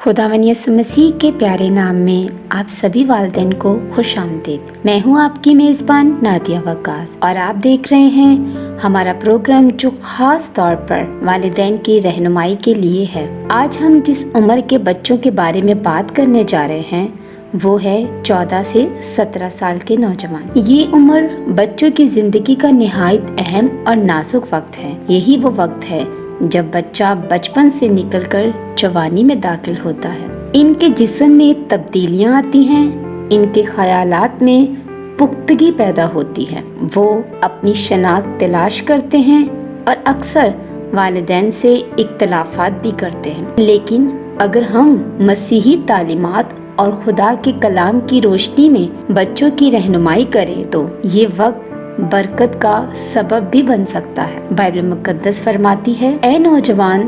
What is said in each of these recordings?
खुदावन यीशु मसीह के प्यारे नाम में आप सभी वालिदैन को खुश आमदीद। मैं हूँ आपकी मेज़बान नादिया वक्कास और आप देख रहे हैं हमारा प्रोग्राम जो खास तौर पर वालिदैन की रहनुमाई के लिए है। आज हम जिस उम्र के बच्चों के बारे में बात करने जा रहे हैं वो है 14 से 17 साल के नौजवान। ये उम्र बच्चों की जिंदगी का निहायत अहम और नाजुक वक्त है। यही वो वक्त है जब बच्चा बचपन से निकलकर जवानी में दाखिल होता है। इनके जिस्म में तब्दीलियां आती हैं, इनके ख्यालात में पुख्तगी पैदा होती है। वो अपनी शनाख्त तलाश करते हैं और अक्सर वालिदैन से इख्तलाफात भी करते हैं। लेकिन अगर हम मसीही तालीमात और खुदा के कलाम की रोशनी में बच्चों की रहनुमाई करें तो ये वक्त बरकत का सबब भी बन सकता है। बाइबल मुकद्दस फरमाती है, ऐ नौजवान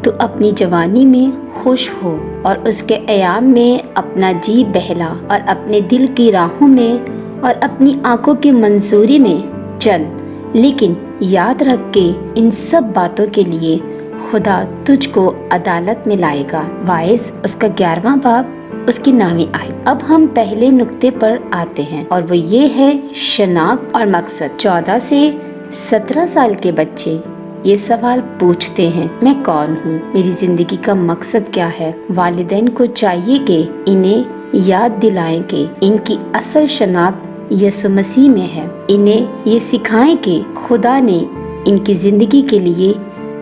तू अपनी जवानी में खुश हो और उसके अयाम में अपना जी बहला और अपने दिल की राहों में और अपनी आंखों की मंजूरी में चल। लेकिन याद रख के इन सब बातों के लिए खुदा तुझको अदालत में लाएगा। वाइस उसका 11वां बाब उसकी नामी आयत। अब हम पहले नुक्ते पर आते हैं और वो ये है शनाख्त और मकसद। 14 से 17 साल के बच्चे ये सवाल पूछते हैं, मैं कौन हूँ, मेरी जिंदगी का मकसद क्या है। वालिदैन को चाहिए कि इन्हें याद दिलाएं कि इनकी असल शनाख्त यीशु मसीह में है। इन्हें ये सिखाएं कि खुदा ने इनकी जिंदगी के लिए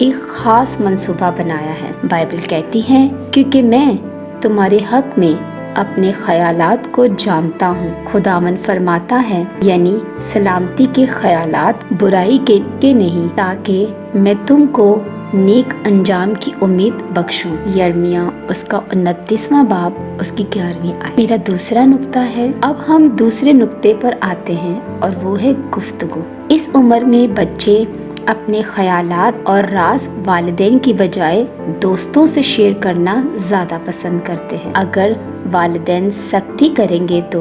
एक खास मंसूबा बनाया है। बाइबल कहती है, क्योंकि मैं तुम्हारे हक में अपने ख्यालात को जानता हूँ। खुदावन फरमाता है, यानी सलामती के ख्यालात, बुराई के नहीं, ताकि मैं तुमको नेक अंजाम की उम्मीद बख्शूं। यिर्मयाह उसका 29वां बाब उसकी 11वीं आयत। मेरा दूसरा नुक्ता है। अब हम दूसरे नुक्ते पर आते हैं और वो है गुफ्तगू। इस उम्र में बच्चे अपने ख्यालात और राज वालिदैन की बजाय दोस्तों से शेयर करना ज्यादा पसंद करते हैं। अगर वालिदैन सख्ती करेंगे तो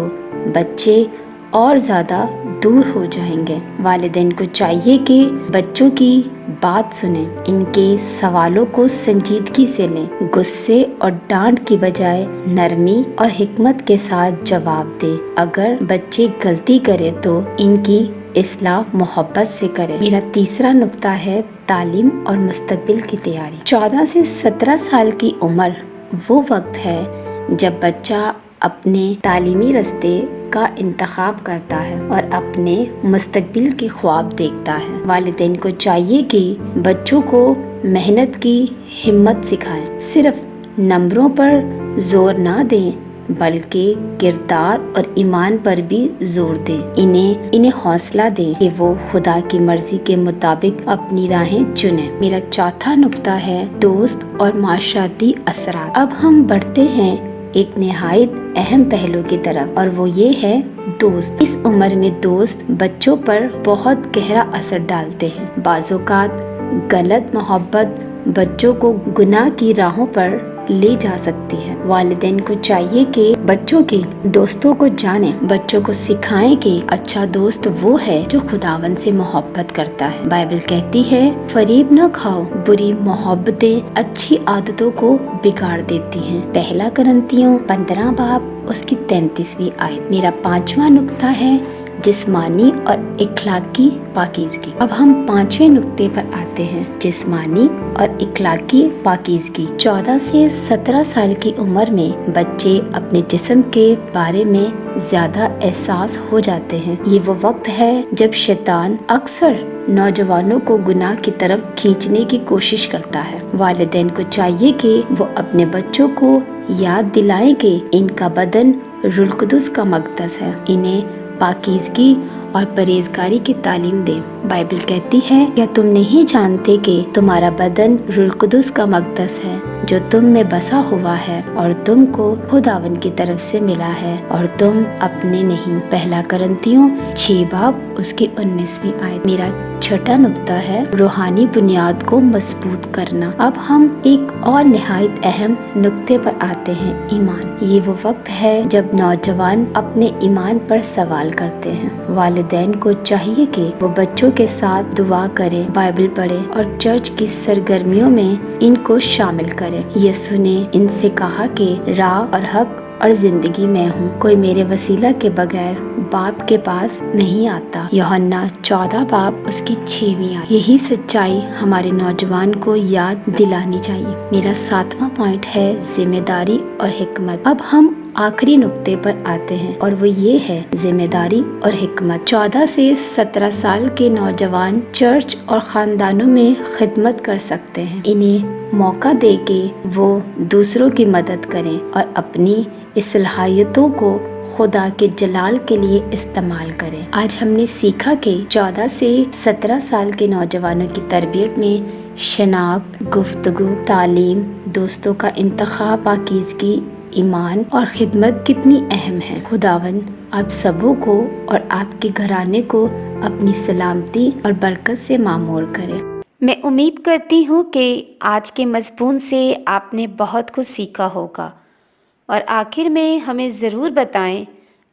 बच्चे और ज्यादा दूर हो जाएंगे। वालिदैन को चाहिए कि बच्चों की बात सुने, इनके सवालों को संजीदगी से लें, गुस्से और डांट की बजाय नरमी और हिकमत के साथ जवाब दे। अगर बच्चे गलती करें तो इनकी इस्लाह मोहब्बत से करें। मेरा तीसरा नुक्ता है तालीम और मुस्तकबिल की तैयारी। 14 से 17 साल की उम्र वो वक्त है जब बच्चा अपने तालीमी रास्ते का इंतखाब करता है और अपने मुस्तकबिल के ख्वाब देखता है। वालिदैन को चाहिए कि बच्चों को मेहनत की हिम्मत सिखाएं। सिर्फ नंबरों पर जोर ना दें बल्कि किरदार और ईमान पर भी जोर दें। इन्हें हौसला दें कि वो खुदा की मर्जी के मुताबिक अपनी राहें चुनें। मेरा चौथा नुक्ता है दोस्त और माशराती असरात। अब हम बढ़ते हैं एक निहायत अहम पहलू की तरफ और वो ये है दोस्त। इस उम्र में दोस्त बच्चों पर बहुत गहरा असर डालते हैं। बाज़ौक़ात गलत मोहब्बत बच्चों को गुनाह की राहों पर ले जा सकती है। वालिदैन को चाहिए कि बच्चों के दोस्तों को जाने, बच्चों को सिखाएं कि अच्छा दोस्त वो है जो खुदावन से मोहब्बत करता है। बाइबल कहती है, फरीब न खाओ, बुरी मोहब्बतें अच्छी आदतों को बिगाड़ देती हैं। पहला करंतियों 15 बाब उसकी 33वीं आयत। मेरा 5वां नुक्ता है जिस्मानी और इखलाकी पाकीज़गी। अब हम 5वें नुक्ते पर आते हैं, जिस्मानी और इखलाकी पाकीज़गी। 14 से 17 साल की उम्र में बच्चे अपने जिस्म के बारे में ज्यादा एहसास हो जाते हैं। ये वो वक्त है जब शैतान अक्सर नौजवानों को गुनाह की तरफ खींचने की कोशिश करता है। वालिदैन को चाहिए कि वो अपने बच्चों को याद दिलाएं कि इनका बदन रूह कुदस का मक़दस है। इन्हें पाकीज़गी और परहेजगारी की तालीम दे। बाइबल कहती है, क्या तुम नहीं जानते कि तुम्हारा बदन रूह कुदस का मक़दस है जो तुम में बसा हुआ है और तुमको खुदावन की तरफ से मिला है और तुम अपने नहीं। पहला करंतियों 6 बाब उसकी 19वीं आयत। मेरा छठा नुक्ता है रूहानी बुनियाद को मजबूत करना। अब हम एक और निहायत अहम नुक्ते पर आते हैं, ईमान। ये वो वक्त है जब नौजवान अपने ईमान पर सवाल करते हैं। والدین کو چاہیے کہ وہ بچوں کے ساتھ دعا کریں، بائبل پڑھیں اور چرچ کی سرگرمیوں میں ان کو شامل کریں۔ یسوع نے ان سے کہا کہ راہ اور حق اور زندگی میں ہوں، کوئی میرے وسیلہ کے بغیر باپ کے پاس نہیں آتا۔ یوحنا 14 باب اس کی 6ویں آیت۔ یہی سچائی ہمارے نوجوان کو یاد دلانی چاہیے۔ میرا 7واں پوائنٹ ہے ذمہ داری اور حکمت۔ اب ہم آخری نقطے پر آتے ہیں اور وہ یہ ہے ذمہ داری اور حکمت۔ 14 سے 17 سال کے نوجوان چرچ اور خاندانوں میں خدمت کر سکتے ہیں۔ انہیں موقع دے کے وہ دوسروں کی مدد کریں اور اپنی صلاحیتوں کو خدا کے جلال کے لیے استعمال کریں۔ آج ہم نے سیکھا کہ 14 سے 17 سال کے نوجوانوں کی تربیت میں شناخت، گفتگو، تعلیم، دوستوں کا انتخاب، پاکیزگی، ایمان اور خدمت کتنی اہم ہے۔ خداوند آپ سبوں کو اور آپ کے گھرانے کو اپنی سلامتی اور برکت سے معمور کرے۔ میں امید کرتی ہوں کہ آج کے مضمون سے آپ نے بہت کچھ سیکھا ہوگا، اور آخر میں ہمیں ضرور بتائیں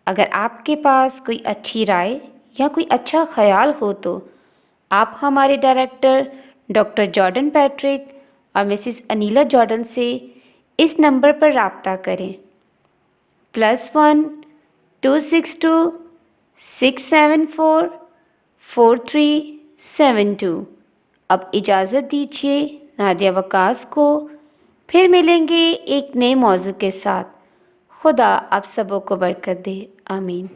اگر آپ کے پاس کوئی اچھی رائے یا کوئی اچھا خیال ہو تو آپ ہمارے ڈائریکٹر ڈاکٹر جارڈن پیٹرک اور مسز انیلا جارڈن سے اس نمبر پر رابطہ کریں، +1 262 674 4372۔ اب اجازت دیجیے نادیہ وقاص کو، پھر ملیں گے ایک نئے موضوع کے ساتھ۔ خدا آپ سبوں کو برکت دے، آمین۔